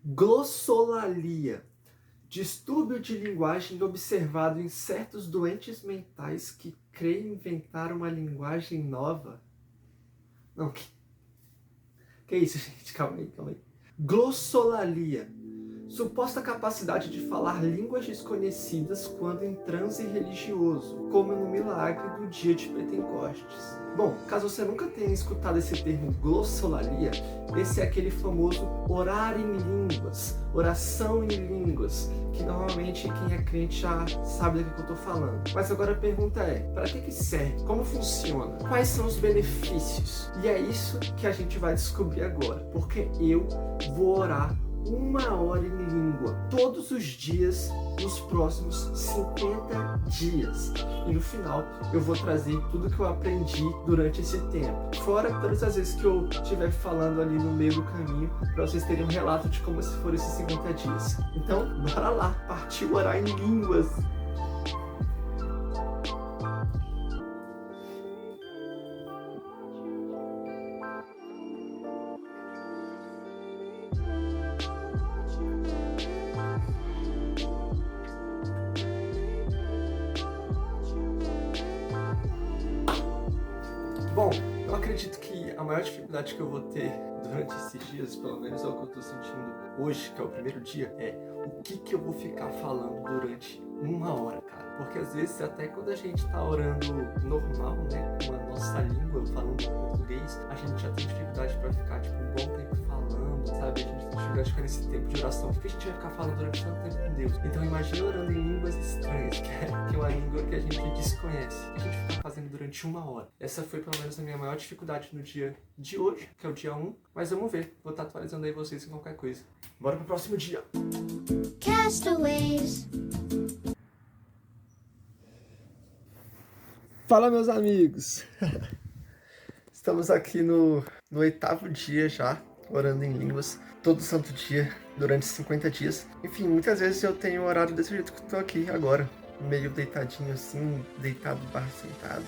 Glossolalia. Distúrbio de linguagem observado em certos doentes mentais que creem inventar uma linguagem nova. Não, que isso, gente? Calma aí. Glossolalia. Suposta capacidade de falar línguas desconhecidas quando em transe religioso, como no milagre do dia de Pentecostes. Bom, caso você nunca tenha escutado esse termo glossolalia, esse é aquele famoso orar em línguas, oração em línguas, que normalmente quem é crente já sabe do que eu estou falando. Mas agora a pergunta é, para que serve? Como funciona? Quais são os benefícios? E é isso que a gente vai descobrir agora, porque eu vou orar 1 hora em língua, todos os dias, nos próximos 50 dias. E no final, eu vou trazer tudo que eu aprendi durante esse tempo. Fora todas as vezes que eu estiver falando ali no meio do caminho, para vocês terem um relato de como se foram esses 50 dias. Então, bora lá, partiu orar em línguas! Bom, eu acredito que a maior dificuldade que eu vou ter durante esses dias, pelo menos é o que eu estou sentindo hoje, que é o primeiro dia, é o que eu vou ficar falando durante 1 hora, cara. Porque às vezes, até quando a gente tá orando normal, né, com a nossa língua, falando português, a gente já tem dificuldade para ficar, tipo, um bom tempo falando, sabe? A gente tem dificuldade de ficar nesse tempo de oração. Por que a gente vai ficar falando durante tanto tempo com Deus? Então imagina orando em línguas estranhas, que é uma língua que a gente desconhece. A gente fica fazendo durante 1 hora. Essa foi pelo menos a minha maior dificuldade no dia de hoje, que é o dia 1. Mas vamos ver, vou estar atualizando aí vocês em qualquer coisa. Bora pro próximo dia. Castaways. Fala, meus amigos! Estamos aqui no 8º dia já, orando em línguas, todo santo dia, durante 50 dias. Enfim, muitas vezes eu tenho horário desse jeito que eu tô aqui agora, meio deitadinho assim, deitado barra sentado.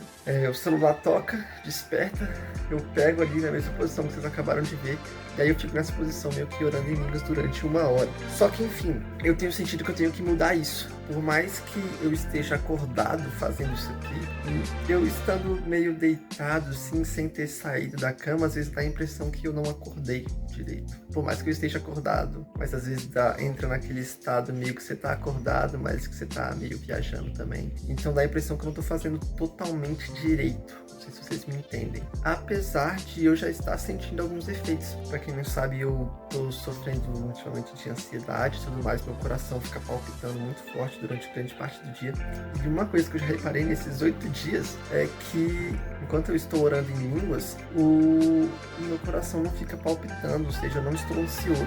O celular toca, desperta, eu pego ali na mesma posição que vocês acabaram de ver, e aí eu fico nessa posição meio que orando em línguas durante 1 hora. Só que, enfim, eu tenho sentido que eu tenho que mudar isso. Por mais que eu esteja acordado fazendo isso aqui, eu estando meio deitado, assim, sem ter saído da cama, às vezes dá a impressão que eu não acordei direito. Por mais que eu esteja acordado, mas às vezes entra naquele estado meio que você tá acordado, mas que você tá meio viajando também. Então dá a impressão que eu não tô fazendo totalmente direito. Não sei se vocês me entendem. Apesar de eu já estar sentindo alguns efeitos. Pra quem não sabe, eu tô sofrendo ultimamente de ansiedade e tudo mais. Meu coração fica palpitando muito forte durante grande parte do dia. E uma coisa que eu já reparei nesses 8 dias é que, enquanto eu estou orando em línguas, o meu coração não fica palpitando, ou seja, eu não estou ansioso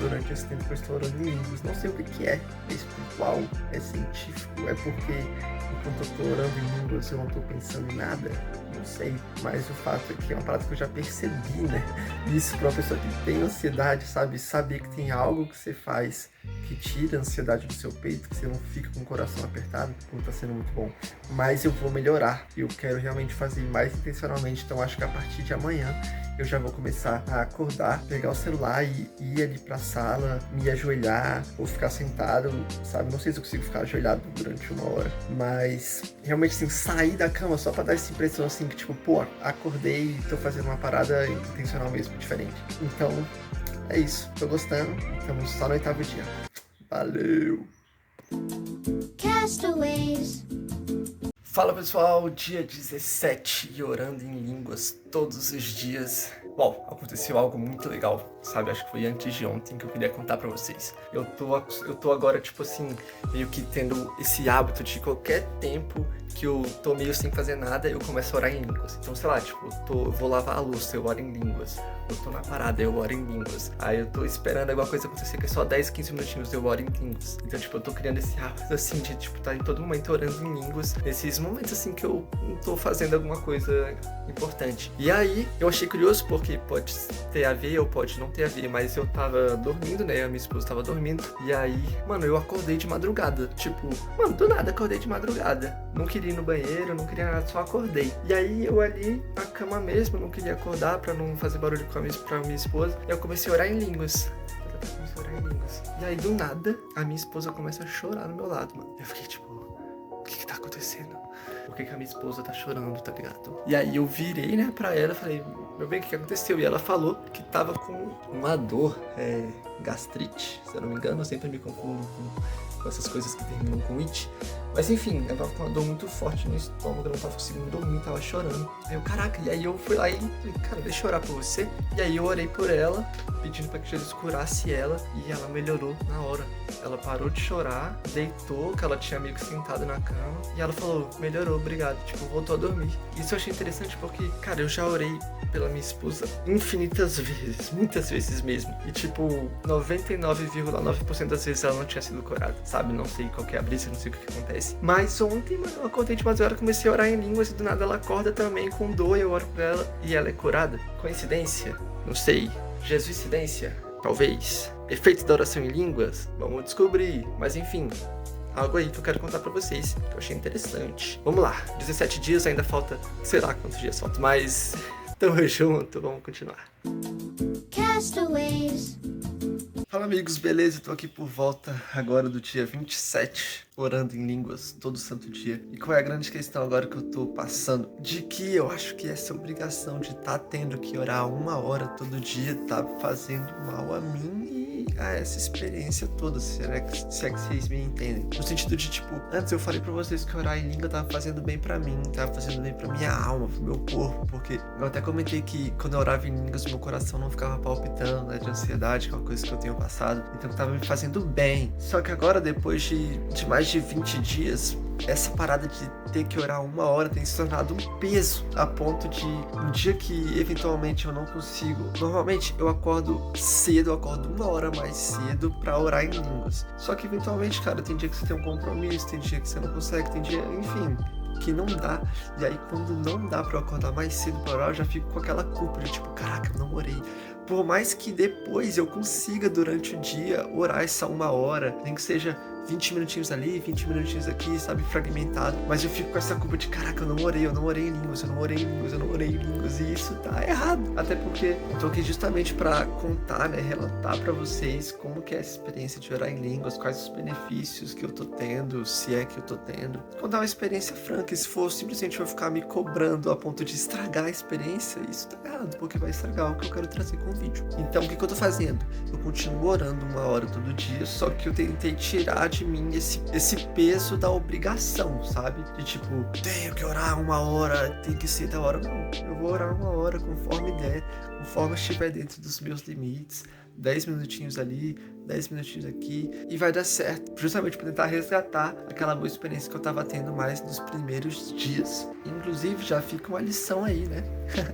durante esse tempo que eu estou orando em línguas. Não sei o que é espiritual, é científico, é porque enquanto eu estou orando em línguas eu não estou pensando em nada, não sei, mas o fato é que é uma parada que eu já percebi, né? Isso para uma pessoa que tem ansiedade, sabe? Saber que tem algo que você faz que tira a ansiedade do seu peito, que você não fica com o coração apertado, como tá sendo muito bom. Mas eu vou melhorar, eu quero realmente fazer mais intencionalmente, então acho que a partir de amanhã eu já vou começar a acordar, pegar o celular e ir ali pra sala, me ajoelhar ou ficar sentado, sabe? Não sei se eu consigo ficar ajoelhado durante 1 hora, mas realmente assim, sair da cama só pra dar essa impressão assim que tipo, pô, acordei e tô fazendo uma parada intencional mesmo, diferente. Então, é isso, tô gostando, estamos só no 8º dia. Valeu! Castaways. Fala pessoal, dia 17 e orando em línguas todos os dias. Bom, aconteceu algo muito legal, sabe? Acho que foi antes de ontem que eu queria contar pra vocês. Eu tô agora, tipo assim, meio que tendo esse hábito de qualquer tempo que eu tô meio sem fazer nada, eu começo a orar em línguas. Então, sei lá, tipo, eu vou lavar a louça, eu oro em línguas. Eu tô na parada, eu oro em línguas. Aí eu tô esperando alguma coisa acontecer que é só 10, 15 minutinhos, eu oro em línguas. Então, tipo, eu tô criando esse hábito, assim, de, tipo, tá em todo momento orando em línguas. Nesses momentos, assim, que eu não tô fazendo alguma coisa importante. E aí, eu achei curioso porque pode ter a ver ou pode não ter a ver, mas eu tava dormindo, né? A minha esposa tava dormindo. E aí, mano, eu acordei de madrugada. Tipo, mano, do nada acordei de madrugada. Não queria ir no banheiro, não queria nada, só acordei. E aí, eu ali na cama mesmo, não queria acordar pra não fazer barulho pra minha esposa. Eu comecei a orar em línguas. orar em línguas. E aí, do nada, a minha esposa começa a chorar no meu lado, mano. Eu fiquei tipo, o que tá acontecendo? Por que a minha esposa tá chorando, tá ligado? E aí eu virei, né, pra ela, falei, meu bem, o que aconteceu? E ela falou que tava com uma dor, gastrite, se eu não me engano, eu sempre me confundo com essas coisas que terminam com it. Mas enfim, ela tava com uma dor muito forte no estômago, eu não tava conseguindo dormir, tava chorando. Aí eu, caraca, e aí eu fui lá e falei, cara, deixa eu orar por você. E aí eu orei por ela, pedindo pra que Jesus curasse ela, e ela melhorou na hora. Ela parou de chorar, deitou, que ela tinha meio que sentado na cama, e ela falou, melhorou, obrigado, tipo, voltou a dormir. Isso eu achei interessante porque, cara, eu já orei pela minha esposa infinitas vezes, muitas vezes mesmo. E tipo, 99,9% das vezes ela não tinha sido curada, sabe? Não sei qual que é a brisa, não sei o que acontece. Mas ontem, mano, eu acordei de madrugada, comecei a orar em línguas e do nada ela acorda também com dor, eu oro pra ela e ela é curada. Coincidência? Não sei. Jesuicidência? Talvez. Efeito da oração em línguas? Vamos descobrir. Mas enfim, algo aí que eu quero contar pra vocês, que eu achei interessante. Vamos lá, 17 dias, ainda falta, sei lá quantos dias faltam, mas tamo junto, vamos continuar. Castaways. Fala amigos, beleza? Tô aqui por volta agora do dia 27, orando em línguas todo santo dia. E qual é a grande questão agora que eu tô passando? De que eu acho que essa obrigação de tá tendo que orar 1 hora todo dia tá fazendo mal a mim e a essa experiência toda, se é que vocês me entendem. No sentido de, tipo, antes eu falei pra vocês que orar em língua tava fazendo bem pra mim, tava fazendo bem pra minha alma, pro meu corpo, porque eu até comentei que quando eu orava em línguas, meu coração não ficava palpitando, né, de ansiedade, que é uma coisa que eu tenho passado, então tava me fazendo bem. Só que agora, depois de mais de 20 dias, essa parada de ter que orar 1 hora tem se tornado um peso, a ponto de um dia que eventualmente eu não consigo. Normalmente eu acordo cedo, eu acordo 1 hora mais cedo pra orar em línguas. Só que eventualmente, cara, tem dia que você tem um compromisso, tem dia que você não consegue, tem dia, enfim, que não dá. E aí quando não dá pra eu acordar mais cedo pra orar, eu já fico com aquela culpa de tipo, caraca, eu não orei. Por mais que depois eu consiga durante o dia orar essa 1 hora, nem que seja 20 minutinhos ali, 20 minutinhos aqui, sabe, fragmentado. Mas eu fico com essa culpa de, caraca, eu não orei em línguas, eu não orei em línguas, e isso tá errado. Até porque eu tô aqui justamente pra contar, né, relatar pra vocês como que é essa experiência de orar em línguas, quais os benefícios que eu tô tendo, se é que eu tô tendo. Contar uma experiência franca, e se for simplesmente eu ficar me cobrando a ponto de estragar a experiência, isso tá errado, porque vai estragar o que eu quero trazer com o vídeo. Então, o que eu tô fazendo? Eu continuo orando 1 hora todo dia, só que eu tentei tirar de mim esse peso da obrigação, sabe? De tipo, tenho que orar 1 hora, tem que ser da hora. Não, eu vou orar 1 hora conforme der, conforme estiver dentro dos meus limites. 10 minutinhos ali, 10 minutinhos aqui, e vai dar certo, justamente para tentar resgatar aquela boa experiência que eu tava tendo mais nos primeiros dias. Inclusive, já fica uma lição aí, né?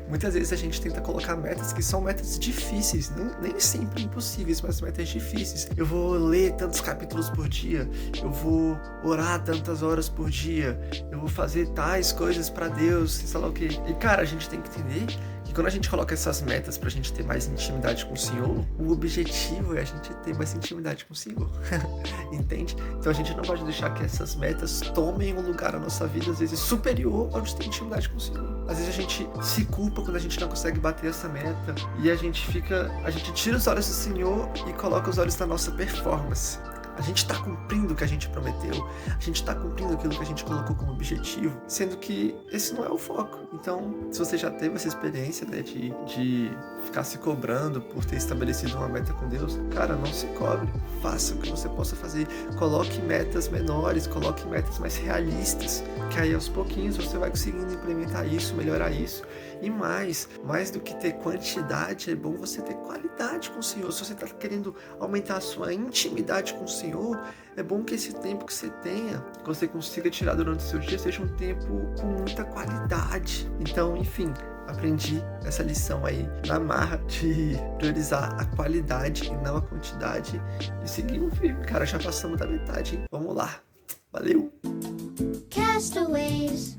Muitas vezes a gente tenta colocar metas que são metas difíceis, nem sempre impossíveis, mas metas difíceis. Eu vou ler tantos capítulos por dia, eu vou orar tantas horas por dia, eu vou fazer tais coisas para Deus, sei lá o que. E cara, a gente tem que entender que quando a gente coloca essas metas pra gente ter mais intimidade com o Senhor, o objetivo é a gente ter mais intimidade com o Senhor. Entende? Então a gente não pode deixar que essas metas tomem um lugar na nossa vida, às vezes superior ao de ter intimidade com o Senhor. Às vezes a gente se culpa quando a gente não consegue bater essa meta e a gente tira os olhos do Senhor e coloca os olhos na nossa performance. A gente tá cumprindo o que a gente prometeu, a gente tá cumprindo aquilo que a gente colocou como objetivo, sendo que esse não é o foco. Então, se você já teve essa experiência, né, de ficar se cobrando por ter estabelecido uma meta com Deus, cara, não se cobre, faça o que você possa fazer, coloque metas menores, coloque metas mais realistas, que aí aos pouquinhos você vai conseguindo implementar isso, melhorar isso. E mais do que ter quantidade, é bom você ter qualidade com o Senhor. Se você está querendo aumentar a sua intimidade com o Senhor, é bom que esse tempo que você tenha, que você consiga tirar durante o seu dia, seja um tempo com muita qualidade. Então, enfim, aprendi essa lição aí na marra de priorizar a qualidade e não a quantidade. E seguimos firme, cara, já passamos da metade, hein? Vamos lá. Valeu! Castaways.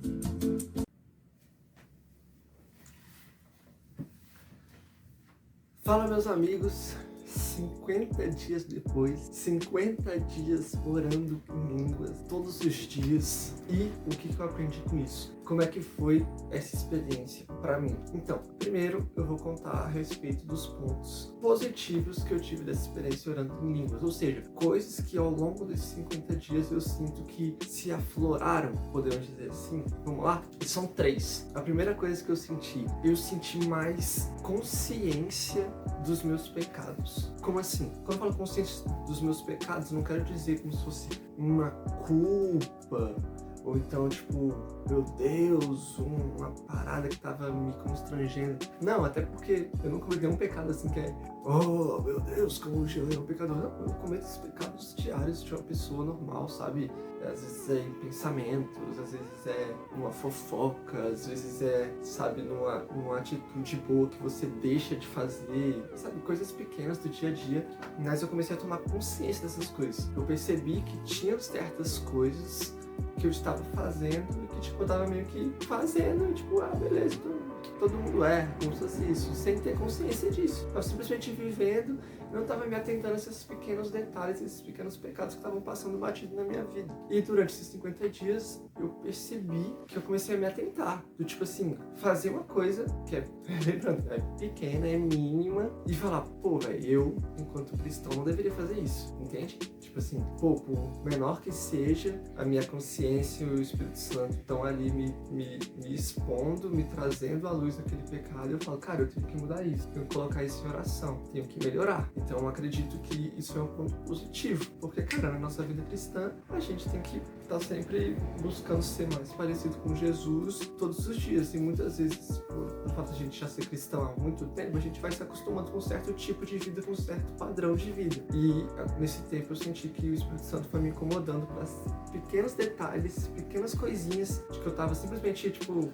Fala, meus amigos, 50 dias depois, 50 dias orando em línguas, todos os dias. E o que eu aprendi com isso? Como é que foi essa experiência para mim? Então, primeiro eu vou contar a respeito dos pontos positivos que eu tive dessa experiência orando em línguas, ou seja, coisas que ao longo desses 50 dias eu sinto que se afloraram, podemos dizer assim. Vamos lá? E são 3. A primeira coisa que eu senti mais consciência dos meus pecados. Como assim? Quando eu falo consciência dos meus pecados, não quero dizer como se fosse uma culpa, ou então, tipo, meu Deus, uma parada que tava me constrangendo. Não, até porque eu nunca cometi um pecado assim que é, oh, meu Deus, como eu era um pecador. Não, eu cometo esses pecados diários de uma pessoa normal, sabe? Às vezes é em pensamentos, às vezes é numa fofoca, às vezes é, sabe, numa atitude boa que você deixa de fazer, sabe? Coisas pequenas do dia a dia. Mas eu comecei a tomar consciência dessas coisas. Eu percebi que tinha certas coisas que eu estava fazendo e que, tipo, eu tava meio que fazendo e, tipo, beleza, todo mundo erra, como se fosse isso, sem ter consciência disso. Eu simplesmente vivendo, não estava me atentando a esses pequenos detalhes, esses pequenos pecados que estavam passando batido na minha vida. E durante esses 50 dias, eu percebi que eu comecei a me atentar. Do tipo assim, fazer uma coisa que é, lembrando, é pequena, é mínima, e falar, pô, velho, eu, enquanto cristão, não deveria fazer isso, entende? Tipo assim, pô, por menor que seja, a minha consciência e o Espírito Santo estão ali me expondo, me trazendo à luz daquele pecado, e eu falo, cara, eu tenho que mudar isso, tenho que colocar isso em oração, tenho que melhorar. Então eu acredito que isso é um ponto positivo, porque, cara, na nossa vida cristã, a gente tem que estar sempre buscando ser mais parecido com Jesus todos os dias, e muitas vezes, por fato de a gente já ser cristão há muito tempo, a gente vai se acostumando com um certo tipo de vida, com um certo padrão de vida. E nesse tempo eu senti que o Espírito Santo foi me incomodando para pequenos detalhes, pequenas coisinhas, de que eu tava simplesmente, tipo,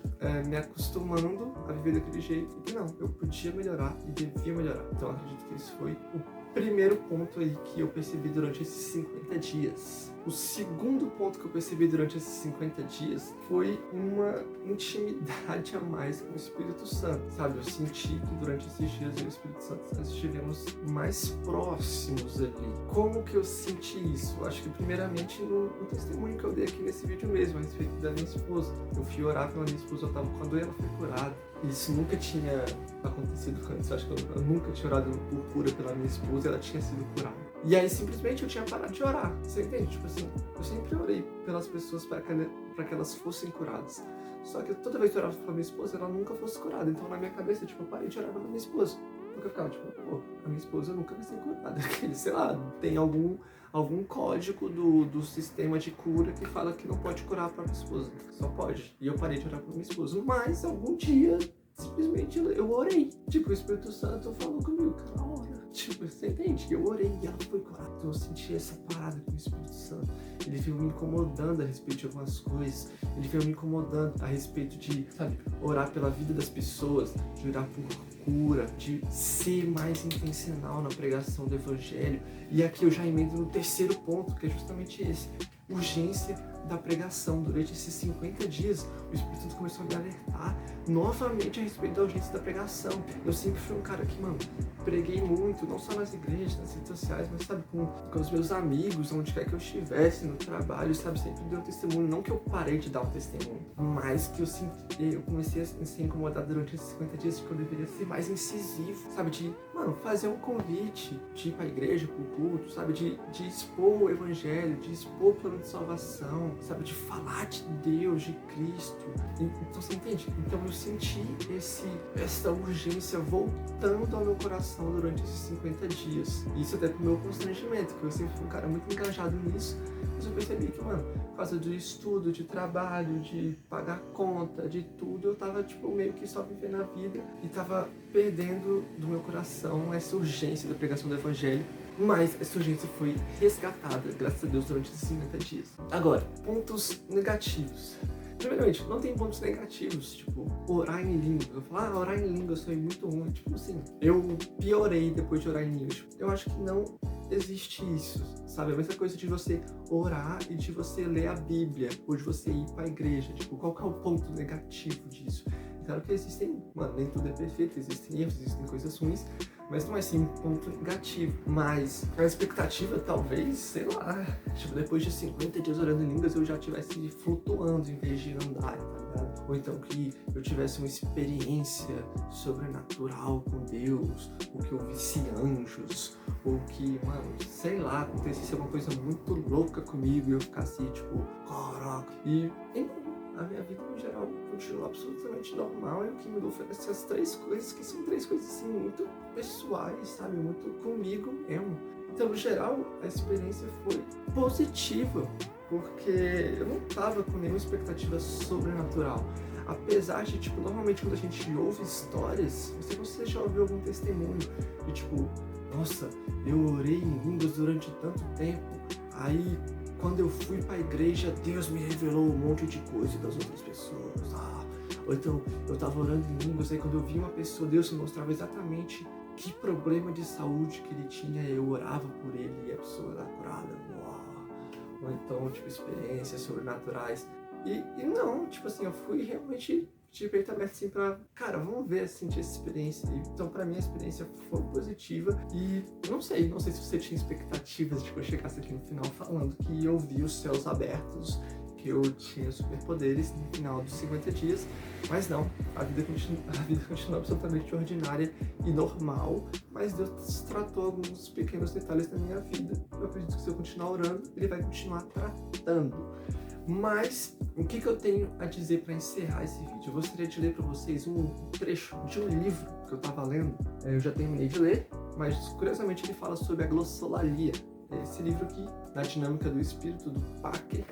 me acostumando a viver daquele jeito, e que não, eu podia melhorar e devia melhorar. Então eu acredito que isso foi o primeiro ponto aí que eu percebi durante esses 50 dias. O segundo ponto que eu percebi durante esses 50 dias foi uma intimidade a mais com o Espírito Santo, sabe? Eu senti que durante esses dias eu e o Espírito Santo nós estivemos mais próximos ali. Como que eu senti isso? Eu acho que primeiramente no testemunho que eu dei aqui nesse vídeo mesmo, a respeito da minha esposa. Eu fui orar pela minha esposa, eu tava quando ela foi curada. Isso nunca tinha acontecido antes, eu acho que eu nunca tinha orado por cura pela minha esposa, ela tinha sido curada. E aí simplesmente eu tinha parado de orar, você entende? Tipo assim, eu sempre orei pelas pessoas para que elas fossem curadas. Só que toda vez que eu orava pela minha esposa, ela nunca fosse curada. Então na minha cabeça, tipo, eu parei de orar pela minha esposa. Porque eu ficava, tipo, pô, a minha esposa nunca vai ser curada. Sei lá, tem algum código do sistema de cura que fala que não pode curar a própria esposa. Só pode. E eu parei de orar pela minha esposa. Mas algum dia, simplesmente eu orei. Tipo, o Espírito Santo falou comigo, cara, ora. Tipo, você entende? Eu orei e ela foi curada. Então eu senti essa parada com o Espírito Santo. Ele veio me incomodando a respeito de algumas coisas. Ele veio me incomodando a respeito de, sabe, orar pela vida das pessoas, de orar por cura, de ser mais intencional na pregação do Evangelho. E aqui eu já emendo no terceiro ponto, que é justamente esse. Urgência da pregação. Durante esses 50 dias, o Espírito Santo começou a me alertar novamente a respeito da urgência da pregação. Eu sempre fui um cara que, mano, preguei muito, não só nas igrejas, nas redes sociais, mas, sabe, com os meus amigos, onde quer que eu estivesse, no trabalho, sabe, sempre dei um testemunho. Não que eu parei de dar um testemunho, mas que eu comecei a ser incomodado durante esses 50 dias de que eu deveria ser mais incisivo, sabe, de, mano, fazer um convite, de ir pra igreja, pro culto, sabe, de expor o Evangelho, de expor o plano de salvação, sabe, de falar de Deus, de Cristo. Então você entende? Então eu senti essa urgência voltando ao meu coração durante esses 50 dias. Isso até pro meu constrangimento, porque eu sempre fui um cara muito engajado nisso, mas eu percebi que, mano, por causa do estudo, de trabalho, de pagar conta, de tudo, eu tava, tipo, meio que só vivendo a vida e tava perdendo do meu coração essa urgência da pregação do Evangelho. Mas essa urgência foi resgatada, graças a Deus, durante esses 50 dias. Agora, pontos negativos. Primeiramente, não tem pontos negativos, tipo, orar em línguas. Eu falo, orar em línguas foi muito ruim. Tipo assim, eu piorei depois de orar em línguas. Eu acho que não existe isso, sabe? A mesma coisa de você orar e de você ler a Bíblia, ou de você ir pra igreja. Tipo, qual que é o ponto negativo disso? Claro que existem, mano, nem tudo é perfeito, existem erros, existem coisas ruins, Mas não é assim um ponto negativo. Mas a expectativa talvez, sei lá, tipo, depois de 50 dias orando em línguas eu já estivesse flutuando em vez de andar, tá ligado? Ou então que eu tivesse uma experiência sobrenatural com Deus, ou que eu visse anjos, ou que, mano, sei lá, acontecesse alguma coisa muito louca comigo e eu ficasse tipo, caraca. E a minha vida no geral continua absolutamente normal, e o que mudou foi essas 3 coisas, que são 3 coisas assim muito pessoais, sabe, muito comigo mesmo. Então, no geral, a experiência foi positiva, porque eu não tava com nenhuma expectativa sobrenatural. Apesar de, tipo, normalmente quando a gente ouve histórias, não sei se você já ouviu algum testemunho de tipo, nossa, eu orei em línguas durante tanto tempo, aí quando eu fui pra igreja, Deus me revelou um monte de coisa das outras pessoas. Ou então, eu tava orando em línguas, aí quando eu vi uma pessoa, Deus me mostrava exatamente que problema de saúde que ele tinha, eu orava por ele e a pessoa era curada. Uau. Ou então, tipo, experiências sobrenaturais. E não, tipo assim, eu fui realmente de peito aberto assim pra, cara, vamos ver, assim, essa experiência. Então, pra mim, a experiência foi positiva e não sei se você tinha expectativas de que eu chegasse aqui no final falando que eu vi os céus abertos, que eu tinha superpoderes no final dos 50 dias, mas não, a vida continua absolutamente ordinária e normal, mas Deus tratou alguns pequenos detalhes da minha vida. Eu acredito que se eu continuar orando, Ele vai continuar tratando. Mas, o que eu tenho a dizer para encerrar esse vídeo? Eu gostaria de ler para vocês um trecho de um livro que eu estava lendo. Eu já terminei de ler, mas curiosamente ele fala sobre a glossolalia. Esse livro aqui, Na Dinâmica do Espírito, do Packer.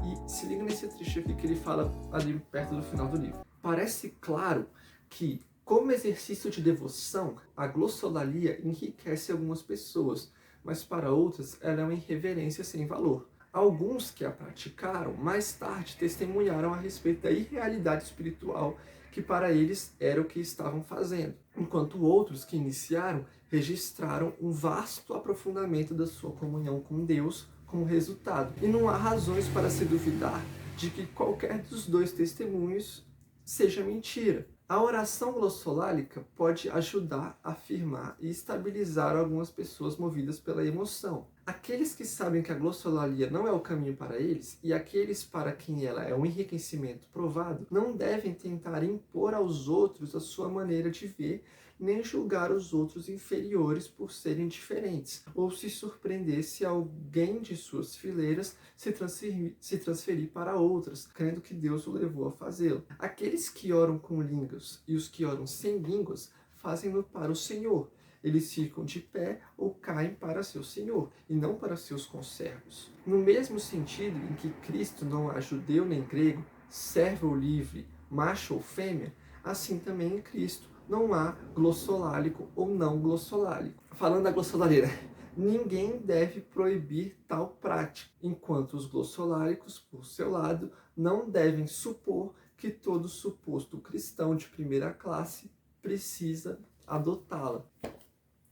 E se liga nesse trecho aqui que ele fala ali perto do final do livro. Parece claro que, como exercício de devoção, a glossolalia enriquece algumas pessoas, mas para outras ela é uma irreverência sem valor. Alguns que a praticaram, mais tarde testemunharam a respeito da irrealidade espiritual que para eles era o que estavam fazendo, enquanto outros que iniciaram registraram um vasto aprofundamento da sua comunhão com Deus como resultado. E não há razões para se duvidar de que qualquer dos 2 testemunhos seja mentira. A oração glossolálica pode ajudar a afirmar e estabilizar algumas pessoas movidas pela emoção. Aqueles que sabem que a glossolalia não é o caminho para eles, e aqueles para quem ela é um enriquecimento provado, não devem tentar impor aos outros a sua maneira de ver, nem julgar os outros inferiores por serem diferentes, ou se surpreender se alguém de suas fileiras se transferir para outras, crendo que Deus o levou a fazê-lo. Aqueles que oram com línguas e os que oram sem línguas fazem-no para o Senhor. Eles ficam de pé ou caem para seu Senhor, e não para seus conservos. No mesmo sentido em que Cristo não há judeu nem grego, servo ou livre, macho ou fêmea, assim também em Cristo não há glossolálico ou não glossolálico. Falando da glossolalia, ninguém deve proibir tal prática, enquanto os glossolálicos, por seu lado, não devem supor que todo suposto cristão de primeira classe precisa adotá-la.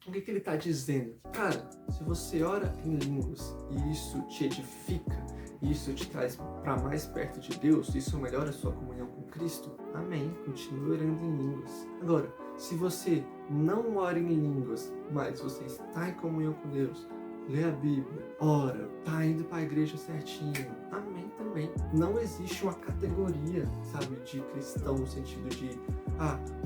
O que ele está dizendo? Cara, se você ora em línguas e isso te edifica, isso te traz para mais perto de Deus, isso melhora a sua comunhão com Cristo, amém, continue orando em línguas. Agora, se você não ora em línguas, mas você está em comunhão com Deus, lê a Bíblia, ora, tá indo para a igreja certinho, amém também. Não existe uma categoria, sabe, de cristão no sentido de,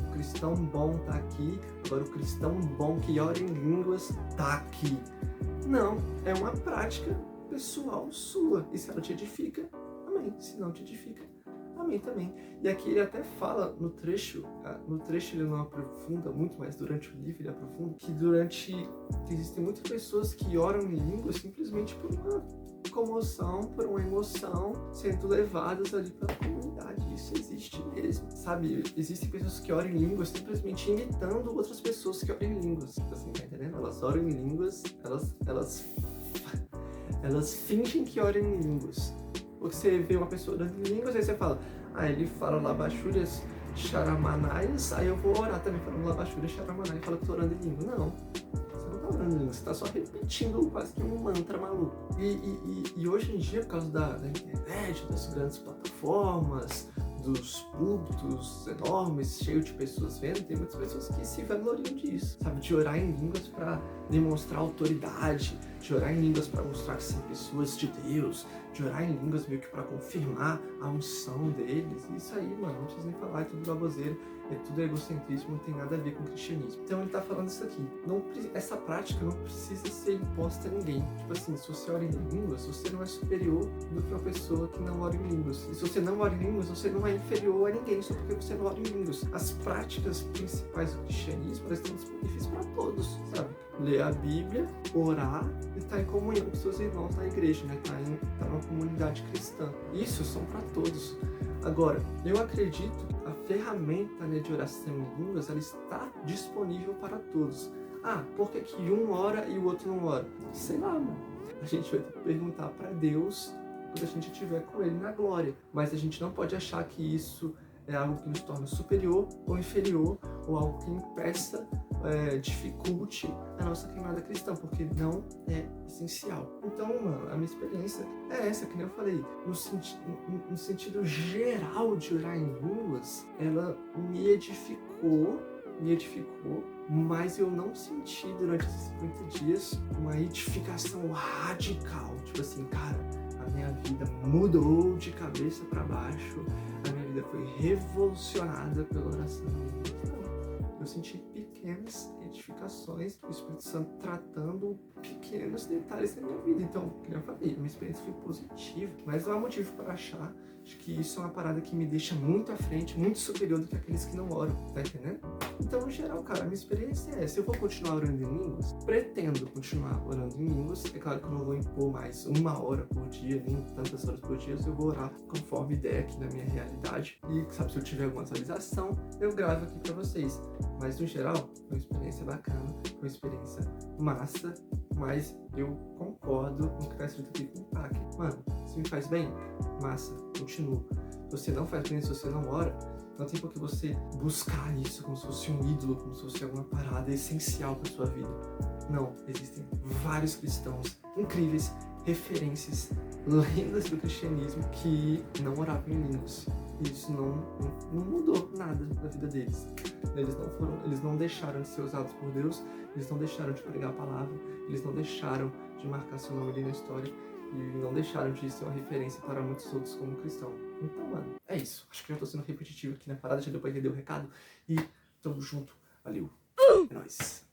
o cristão bom tá aqui, agora o cristão bom que ora em línguas tá aqui. Não, é uma prática pessoal sua, e se ela te edifica, amém, se não te edifica, amém também. E aqui ele até fala no trecho ele não aprofunda muito, mas durante o livro ele aprofunda, que existem muitas pessoas que oram em línguas simplesmente por uma comoção, por uma emoção, sendo levadas ali pela comunidade. Isso existe mesmo, sabe? Existem pessoas que oram em línguas simplesmente imitando outras pessoas que oram em línguas. Assim, tá entendendo? Elas oram em línguas, elas fingem que oram em línguas. Porque você vê uma pessoa orando em línguas, aí você fala, ele fala labachúrias, charamanaias, aí eu vou orar também falando labachúrias, charamanaias, e fala que eu tô orando em língua. Não, você não tá orando em língua, você tá só repetindo quase que um mantra maluco. E hoje em dia, por causa da internet, das grandes plataformas, dos púlpitos enormes, cheio de pessoas vendo, tem muitas pessoas que se vangloriam disso, sabe? De orar em línguas para demonstrar autoridade, de orar em línguas para mostrar que são pessoas de Deus, de orar em línguas meio que para confirmar a unção deles. Isso aí, mano, não precisa nem falar, é tudo baboseira, é tudo egocentrismo, não tem nada a ver com o cristianismo. Então ele tá falando isso aqui. Essa prática não precisa ser imposta a ninguém. Tipo assim, se você ora em línguas, você não é superior do que uma pessoa que não ora em línguas. E se você não ora em línguas, você não é inferior a ninguém só porque você não ora em línguas. As práticas principais do cristianismo, elas estão disponíveis para todos, sabe? Ler a Bíblia, orar e estar em comunhão com seus irmãos na igreja, né? Tá numa comunidade cristã. Isso são para todos. Agora, eu acredito que a ferramenta, né, de oração em línguas, ela está disponível para todos. Ah, por que um ora e o outro não ora? Sei lá, mano. A gente vai ter que perguntar para Deus quando a gente estiver com Ele na glória. Mas a gente não pode achar que isso é algo que nos torna superior ou inferior, ou algo que impeça, dificulte a nossa caminhada cristã, porque não é essencial. Então, mano, a minha experiência é essa, que nem eu falei, no sentido geral de orar em línguas, ela me edificou, mas eu não senti durante esses 50 dias uma edificação radical, tipo assim, cara, a minha vida mudou de cabeça para baixo, a minha vida foi revolucionada pela oração. Não, eu senti pequenas edificações, o Espírito Santo tratando pequenos detalhes da minha vida. Então, como eu falei, a minha experiência foi positiva, mas não há motivo para achar que isso é uma parada que me deixa muito à frente, muito superior do que aqueles que não oram, tá entendendo? Então, no geral, cara, a minha experiência é essa. Eu vou continuar orando em línguas? Pretendo continuar orando em línguas. É claro que eu não vou impor mais 1 hora por dia, nem tantas horas por dia. Eu vou orar conforme der aqui na minha realidade. E, sabe, se eu tiver alguma atualização, eu gravo aqui pra vocês. Mas, no geral, foi uma experiência bacana, foi uma experiência massa, mas eu concordo com o que tá escrito aqui com o PAC. Mano, se me faz bem, massa, continua. Se você não faz bem, se você não ora, não tem por que você buscar isso como se fosse um ídolo, como se fosse alguma parada essencial para sua vida. Não, existem vários cristãos incríveis, referências, lendas do cristianismo que não oravam em línguas. E isso não mudou nada na vida deles. Eles não deixaram de ser usados por Deus, eles não deixaram de pregar a palavra, eles não deixaram de marcar seu nome ali na história, e não deixaram de ser uma referência para muitos outros como cristão. Então, mano, é isso. Acho que já tô sendo repetitivo aqui na parada, já deu pra entender o recado. E tamo junto. Valeu. É nóis.